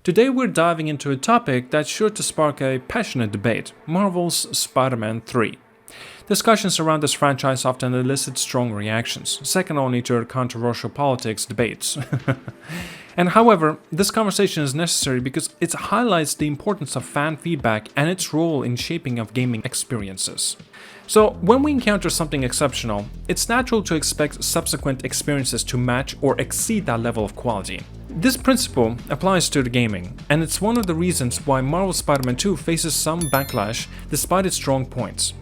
Today we're diving into a topic that's sure to spark a passionate debate: Marvel's Spider-Man 3. Discussions around this franchise often elicit strong reactions, second only to controversial politics debates. And however, this conversation is necessary because it highlights the importance of fan feedback and its role in shaping of gaming experiences. So, when we encounter something exceptional, it's natural to expect subsequent experiences to match or exceed that level of quality. This principle applies to the gaming, and it's one of the reasons why Marvel's Spider-Man 2 faces some backlash despite its strong points.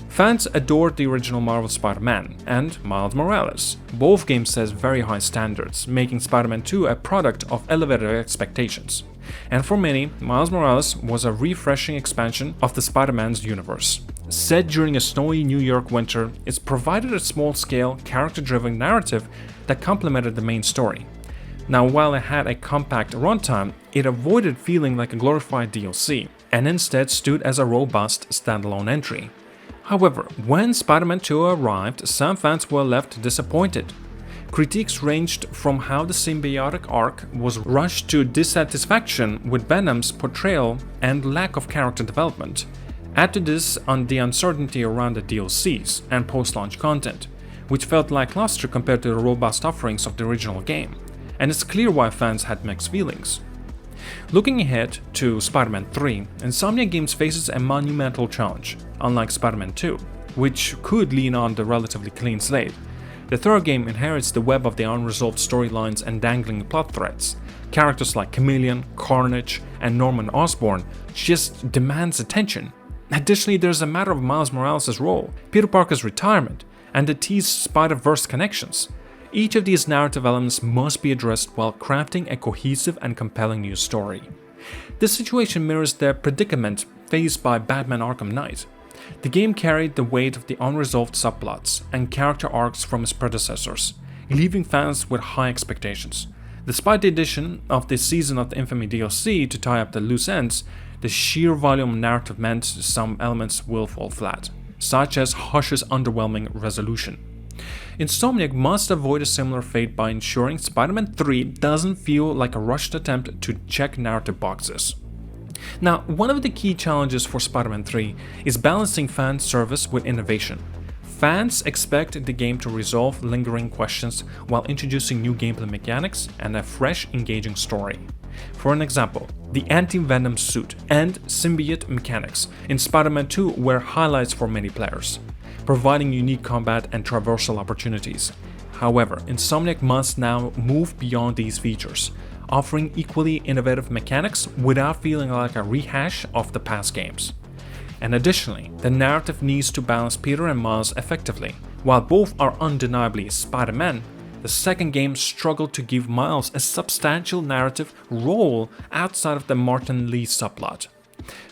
Fans adored the original Marvel Spider-Man and Miles Morales. Both games set very high standards, making Spider-Man 2 a product of elevated expectations. And for many, Miles Morales was a refreshing expansion of the Spider-Man's universe. Set during a snowy New York winter, it provided a small-scale, character-driven narrative that complemented the main story. Now, while it had a compact runtime, it avoided feeling like a glorified DLC, and instead stood as a robust, standalone entry. However, when Spider-Man 2 arrived, some fans were left disappointed. Critiques ranged from how the symbiotic arc was rushed to dissatisfaction with Venom's portrayal and lack of character development. Add to this on the uncertainty around the DLCs and post-launch content, which felt lackluster compared to the robust offerings of the original game, and it's clear why fans had mixed feelings. Looking ahead to Spider-Man 3, Insomniac Games faces a monumental challenge, unlike Spider-Man 2, which could lean on the relatively clean slate. The third game inherits the web of the unresolved storylines and dangling plot threads. Characters like Chameleon, Carnage, and Norman Osborn just demands attention. Additionally, there's a matter of Miles Morales' role, Peter Parker's retirement, and the teased Spider-Verse connections. Each of these narrative elements must be addressed while crafting a cohesive and compelling new story. This situation mirrors the predicament faced by Batman Arkham Knight. The game carried the weight of the unresolved subplots and character arcs from its predecessors, leaving fans with high expectations. Despite the addition of the Season of the Infamy DLC to tie up the loose ends, the sheer volume of narrative meant some elements will fall flat, such as Hush's underwhelming resolution. Insomniac must avoid a similar fate by ensuring Spider-Man 3 doesn't feel like a rushed attempt to check narrative boxes. Now, one of the key challenges for Spider-Man 3 is balancing fan service with innovation. Fans expect the game to resolve lingering questions while introducing new gameplay mechanics and a fresh, engaging story. For an example, the anti-venom suit and symbiote mechanics in Spider-Man 2 were highlights for many players, providing unique combat and traversal opportunities. However, Insomniac must now move beyond these features, offering equally innovative mechanics without feeling like a rehash of the past games. And additionally, the narrative needs to balance Peter and Miles effectively. While both are undeniably Spider-Man, the second game struggled to give Miles a substantial narrative role outside of the Martin Lee subplot.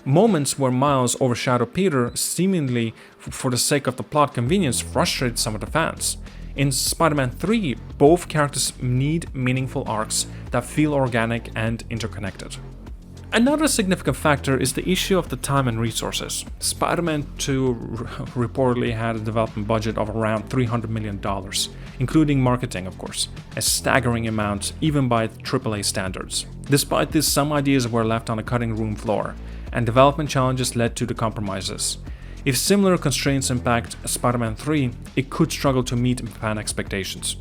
Moments where Miles overshadowed Peter, seemingly for the sake of the plot convenience, frustrated some of the fans. In Spider-Man 3, both characters need meaningful arcs that feel organic and interconnected. Another significant factor is the issue of the time and resources. Spider-Man 2 reportedly had a development budget of around $300 million, including marketing, of course, a staggering amount even by AAA standards. Despite this, some ideas were left on the cutting room floor, and development challenges led to the compromises. If similar constraints impact Spider-Man 3, it could struggle to meet fan expectations.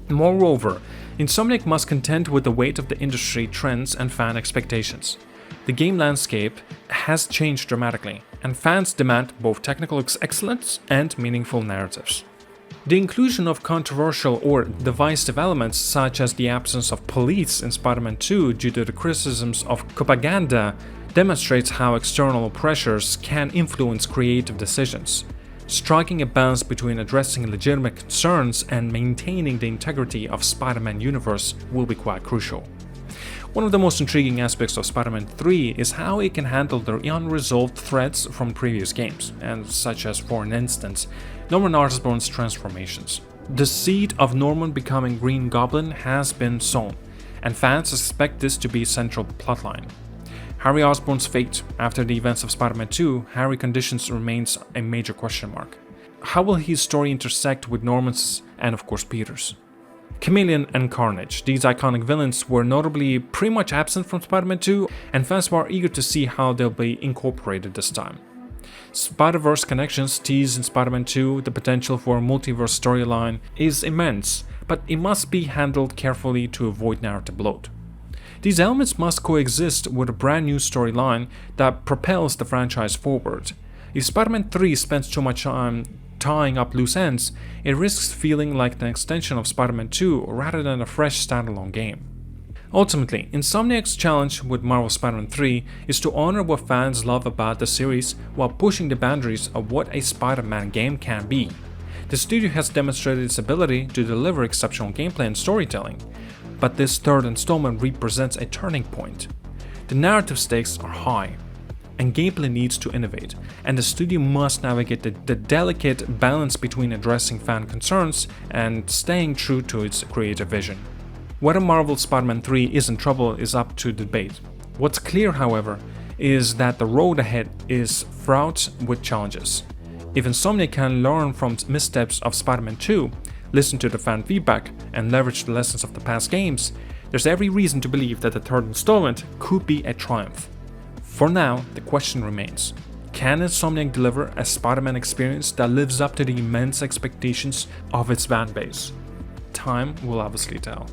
Moreover, Insomniac must contend with the weight of the industry trends and fan expectations. The game landscape has changed dramatically, and fans demand both technical excellence and meaningful narratives. The inclusion of controversial or divisive elements, such as the absence of police in Spider-Man 2 due to the criticisms of propaganda, demonstrates how external pressures can influence creative decisions. Striking a balance between addressing legitimate concerns and maintaining the integrity of Spider-Man universe will be quite crucial. One of the most intriguing aspects of Spider-Man 3 is how it can handle the unresolved threads from previous games, and such as, for an instance, Norman Osborn's transformations. The seed of Norman becoming Green Goblin has been sown, and fans expect this to be a central plotline. Harry Osborn's fate after the events of Spider-Man 2, Harry conditions remains a major question mark. How will his story intersect with Norman's and of course Peter's? Chameleon and Carnage, these iconic villains, were notably pretty much absent from Spider-Man 2, and fans were eager to see how they'll be incorporated this time. Spider-Verse connections teased in Spider-Man 2, the potential for a multiverse storyline is immense, but it must be handled carefully to avoid narrative bloat. These elements must coexist with a brand new storyline that propels the franchise forward. If Spider-Man 3 spends too much time tying up loose ends, it risks feeling like an extension of Spider-Man 2 rather than a fresh standalone game. Ultimately, Insomniac's challenge with Marvel's Spider-Man 3 is to honor what fans love about the series while pushing the boundaries of what a Spider-Man game can be. The studio has demonstrated its ability to deliver exceptional gameplay and storytelling, but this third installment represents a turning point. The narrative stakes are high, and gameplay needs to innovate, and the studio must navigate the delicate balance between addressing fan concerns and staying true to its creative vision. Whether Marvel's Spider-Man 3 is in trouble is up to debate. What's clear, however, is that the road ahead is fraught with challenges. If Insomniac can learn from missteps of Spider-Man 2, listen to the fan feedback, and leverage the lessons of the past games, there's every reason to believe that the third installment could be a triumph. For now, the question remains: can Insomniac deliver a Spider-Man experience that lives up to the immense expectations of its fan base? Time will obviously tell.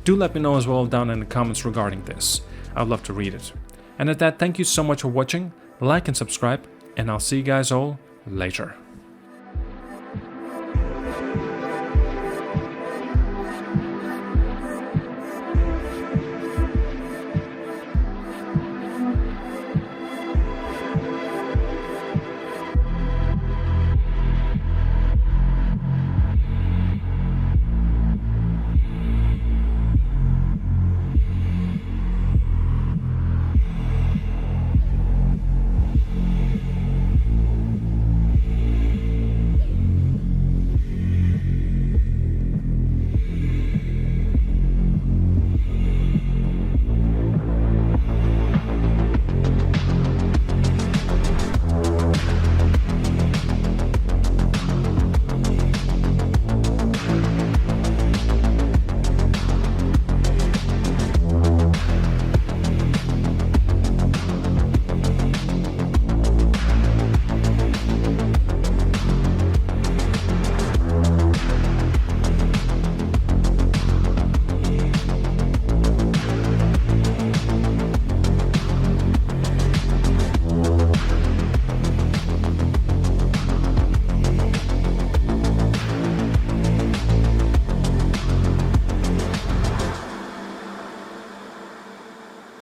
Do let me know as well down in the comments regarding this. I'd love to read it. And at that, thank you so much for watching, like and subscribe, and I'll see you guys all later.